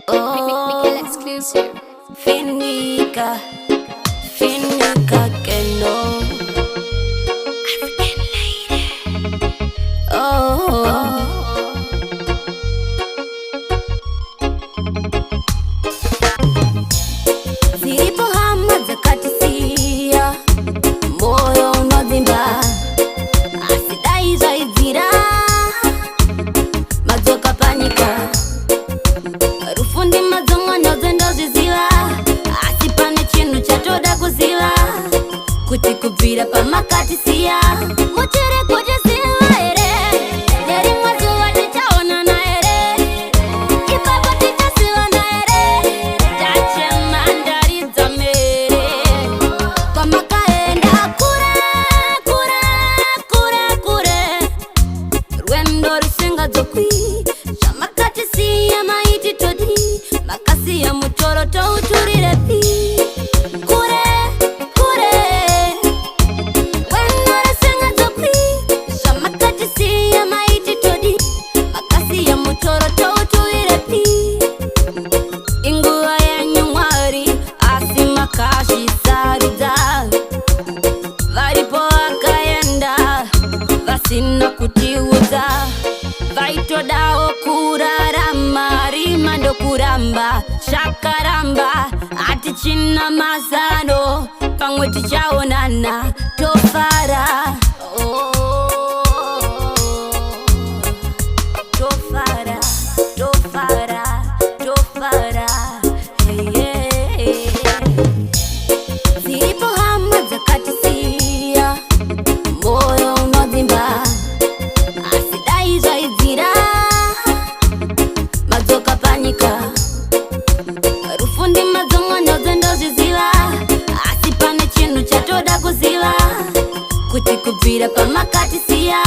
Mikelah exclusive. Feaniq-rwendo. African lady. Zilipohama zakatisia, moyo unavimba, asidai zaidhira, mazoka panika, harufundi mazongo nozendo zizila, asipane chinu chatoda kuzila, kuti kubvira pamakatisia, muchere koje zila ere, yari mwazo wate chaona na ere, ipapa ticha sila na ere, tache mandari zamere, kwa makaenda kure, kure, kure, kure, rwendo rusenga zokwi, shamakatisia maiti todi, makasi ya mutoro to uturire pi, kure, kure, rwendo rusenga zokwi, shamakatisia maiti todi, makasi ya mutoro to uturire pi, inguwa ya nyungwari, asima kashi saruda, varipo akayenda, vasina kutiuza, vaitodao kurarama, rima ndo kuramba, shakaramba, ati china mazano, pamwe tichaonana, tofara, tofara, tofara, tofara, hey, hey. Zilipohama zakatisia, moyo unavimba, asidai zaidhira, mazoka panika, harufundi mazongo nozendo zizila, asipane chinu chatoda kuzila, kuti kubvira pamakatisia,